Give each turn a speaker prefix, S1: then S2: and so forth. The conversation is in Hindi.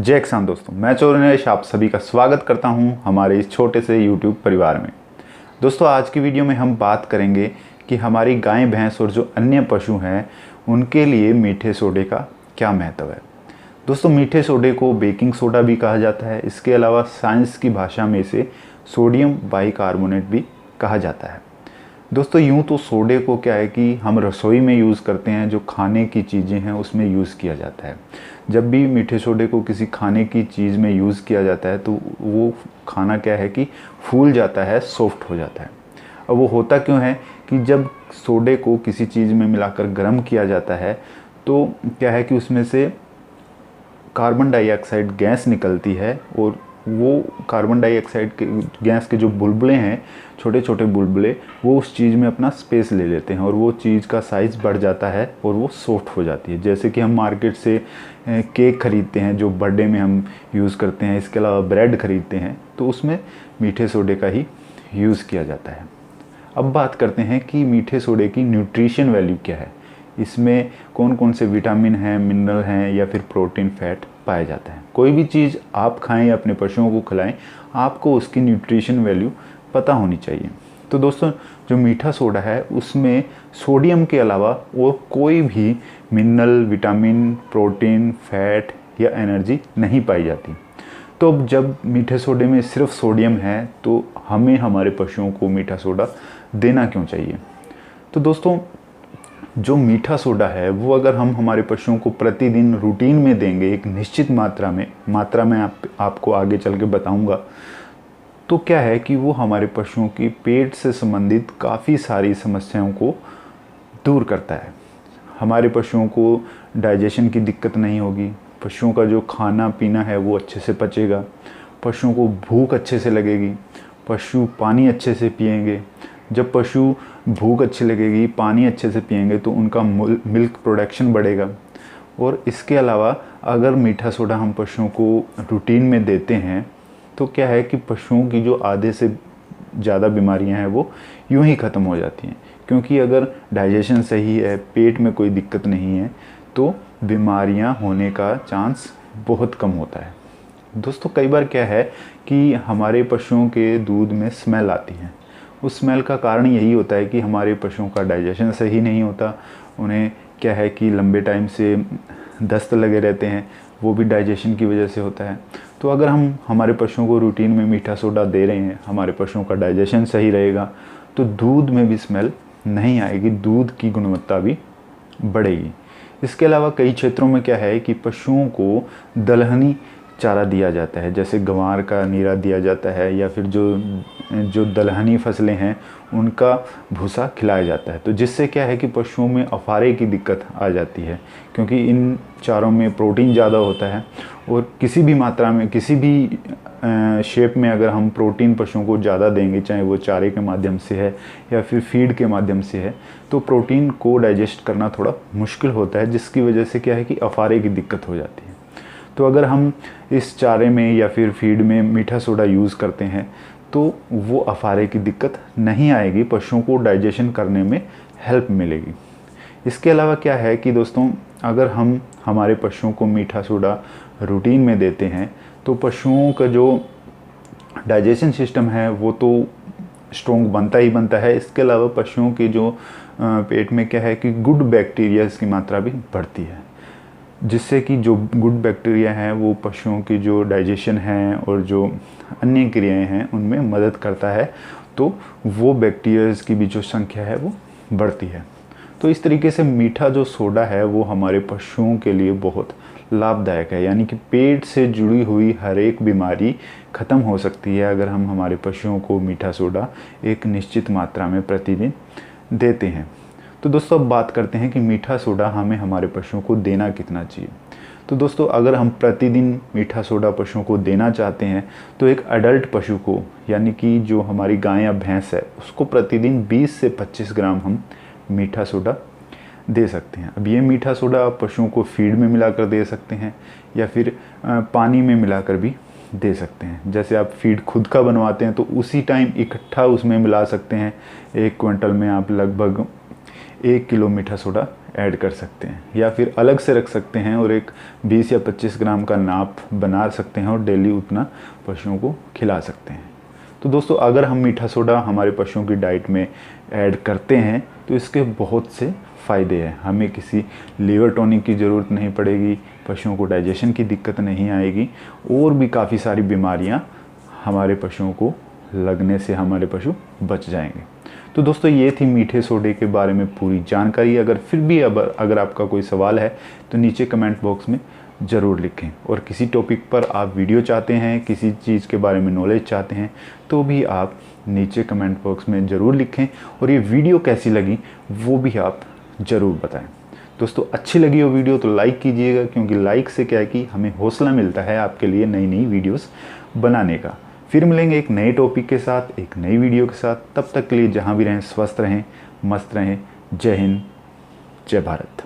S1: जय किसान दोस्तों, मैं चौरनेश आप सभी का स्वागत करता हूं हमारे इस छोटे से YouTube परिवार में। दोस्तों, आज की वीडियो में हम बात करेंगे कि हमारी गाय भैंस और जो अन्य पशु हैं उनके लिए मीठे सोडे का क्या महत्व है। दोस्तों, मीठे सोडे को बेकिंग सोडा भी कहा जाता है। इसके अलावा साइंस की भाषा में इसे सोडियम बाइकार्बोनेट भी कहा जाता है। दोस्तों, यूँ तो सोडे को क्या है कि हम रसोई में यूज़ करते हैं, जो खाने की चीज़ें हैं उसमें यूज़ किया जाता है। जब भी मीठे सोडे को किसी खाने की चीज़ में यूज़ किया जाता है तो वो खाना क्या है कि फूल जाता है, सॉफ्ट हो जाता है। अब वो होता क्यों है कि जब सोडे को किसी चीज़ में मिलाकर गर्म किया जाता है तो क्या है कि उसमें से कार्बन डाइऑक्साइड गैस निकलती है और वो कार्बन डाइऑक्साइड के गैस के जो बुलबुले हैं, छोटे छोटे बुलबुले, वो उस चीज़ में अपना स्पेस ले लेते हैं और वो चीज़ का साइज़ बढ़ जाता है और वो सॉफ्ट हो जाती है। जैसे कि हम मार्केट से केक ख़रीदते हैं जो बर्थडे में हम यूज़ करते हैं, इसके अलावा ब्रेड ख़रीदते हैं तो उसमें मीठे सोडे का ही यूज़ किया जाता है। अब बात करते हैं कि मीठे सोडे की न्यूट्रिशन वैल्यू क्या है, इसमें कौन कौन से विटामिन हैं, मिनरल हैं या फिर प्रोटीन, फैट पाए जाते हैं। कोई भी चीज़ आप खाएं या अपने पशुओं को खिलाएं, आपको उसकी न्यूट्रिशन वैल्यू पता होनी चाहिए। तो दोस्तों, जो मीठा सोडा है उसमें सोडियम के अलावा और कोई भी मिनरल, विटामिन, प्रोटीन, फैट या एनर्जी नहीं पाई जाती। तो अब जब मीठे सोडे में सिर्फ सोडियम है तो हमें हमारे पशुओं को मीठा सोडा देना क्यों चाहिए। तो दोस्तों, जो मीठा सोडा है वो अगर हम हमारे पशुओं को प्रतिदिन रूटीन में देंगे एक निश्चित मात्रा में आपको आगे चल के बताऊंगा, तो क्या है कि वो हमारे पशुओं की पेट से संबंधित काफ़ी सारी समस्याओं को दूर करता है। हमारे पशुओं को डाइजेशन की दिक्कत नहीं होगी, पशुओं का जो खाना पीना है वो अच्छे से पचेगा, पशुओं को भूख अच्छे से लगेगी, पशु पानी अच्छे से पिएंगे। जब पशु भूख अच्छी लगेगी, पानी अच्छे से पिएंगे तो उनका मिल्क प्रोडक्शन बढ़ेगा। और इसके अलावा अगर मीठा सोडा हम पशुओं को रूटीन में देते हैं तो क्या है कि पशुओं की जो आधे से ज़्यादा बीमारियां हैं वो यूं ही ख़त्म हो जाती हैं, क्योंकि अगर डाइजेशन सही है, पेट में कोई दिक्कत नहीं है तो बीमारियां होने का चांस बहुत कम होता है। दोस्तों, कई बार क्या है कि हमारे पशुओं के दूध में स्मेल आती है। उस स्मेल का कारण यही होता है कि हमारे पशुओं का डाइजेशन सही नहीं होता, उन्हें क्या है कि लंबे टाइम से दस्त लगे रहते हैं, वो भी डाइजेशन की वजह से होता है। तो अगर हम हमारे पशुओं को रूटीन में मीठा सोडा दे रहे हैं, हमारे पशुओं का डाइजेशन सही रहेगा तो दूध में भी स्मेल नहीं आएगी, दूध की गुणवत्ता भी बढ़ेगी। इसके अलावा कई क्षेत्रों में क्या है कि पशुओं को दलहनी चारा दिया जाता है, जैसे गंवार का नीरा दिया जाता है या फिर जो दलहनी फसलें हैं उनका भूसा खिलाया जाता है। तो जिससे क्या है कि पशुओं में अफारे की दिक्कत आ जाती है, क्योंकि इन चारों में प्रोटीन ज़्यादा होता है और किसी भी मात्रा में, किसी भी शेप में अगर हम प्रोटीन पशुओं को ज़्यादा देंगे, चाहे वो चारे के माध्यम से है या फिर फीड के माध्यम से है, तो प्रोटीन को डाइजेस्ट करना थोड़ा मुश्किल होता है, जिसकी वजह से क्या है कि अफारे की दिक्कत हो जाती है। तो अगर हम इस चारे में या फिर फीड में मीठा सोडा यूज़ करते हैं तो वो अफारे की दिक्कत नहीं आएगी, पशुओं को डाइजेशन करने में हेल्प मिलेगी। इसके अलावा क्या है कि दोस्तों, अगर हम हमारे पशुओं को मीठा सोडा रूटीन में देते हैं तो पशुओं का जो डाइजेशन सिस्टम है वो तो स्ट्रॉन्ग बनता ही बनता है। इसके अलावा पशुओं के जो पेट में क्या है कि गुड बैक्टीरियाज की मात्रा भी बढ़ती है, जिससे कि जो गुड बैक्टीरिया हैं वो पशुओं की जो डाइजेशन है और जो अन्य क्रियाएं हैं उनमें मदद करता है, तो वो बैक्टीरियाज की भी जो संख्या है वो बढ़ती है। तो इस तरीके से मीठा जो सोडा है वो हमारे पशुओं के लिए बहुत लाभदायक है, यानी कि पेट से जुड़ी हुई हर एक बीमारी ख़त्म हो सकती है अगर हम हमारे पशुओं को मीठा सोडा एक निश्चित मात्रा में प्रतिदिन देते हैं। तो दोस्तों, अब बात करते हैं कि मीठा सोडा हमें हमारे पशुओं को देना कितना चाहिए। तो दोस्तों, अगर हम प्रतिदिन मीठा सोडा पशुओं को देना चाहते हैं तो एक अडल्ट पशु को, यानी कि जो हमारी गाय या भैंस है, उसको प्रतिदिन 20 से 25 ग्राम हम मीठा सोडा दे सकते हैं। अब ये मीठा सोडा आप पशुओं को फीड में मिलाकर दे सकते हैं या फिर पानी में मिलाकर भी दे सकते हैं। जैसे आप फीड खुद का बनवाते हैं तो उसी टाइम इकट्ठा उसमें मिला सकते हैं। 1 क्विंटल में आप लगभग 1 किलो मीठा सोडा ऐड कर सकते हैं, या फिर अलग से रख सकते हैं और एक 20 या 25 ग्राम का नाप बना सकते हैं और डेली उतना पशुओं को खिला सकते हैं। तो दोस्तों, अगर हम मीठा सोडा हमारे पशुओं की डाइट में ऐड करते हैं तो इसके बहुत से फ़ायदे हैं। हमें किसी लीवर टॉनिक की ज़रूरत नहीं पड़ेगी, पशुओं को डाइजेशन की दिक्कत नहीं आएगी और भी काफ़ी सारी बीमारियां हमारे पशुओं को लगने से हमारे पशु बच जाएंगे। तो दोस्तों, ये थी मीठे सोडे के बारे में पूरी जानकारी। अगर फिर भी अगर आपका कोई सवाल है तो नीचे कमेंट बॉक्स में ज़रूर लिखें, और किसी टॉपिक पर आप वीडियो चाहते हैं, किसी चीज़ के बारे में नॉलेज चाहते हैं तो भी आप नीचे कमेंट बॉक्स में ज़रूर लिखें, और ये वीडियो कैसी लगी वो भी आप ज़रूर बताएं। दोस्तों, अच्छी लगी हो वीडियो तो लाइक कीजिएगा, क्योंकि लाइक से क्या है कि हमें हौसला मिलता है आपके लिए नई नई वीडियोस बनाने का। फिर मिलेंगे एक नए टॉपिक के साथ, एक नई वीडियो के साथ। तब तक के लिए जहाँ भी रहें स्वस्थ रहें, मस्त रहें। जय हिंद, जय भारत।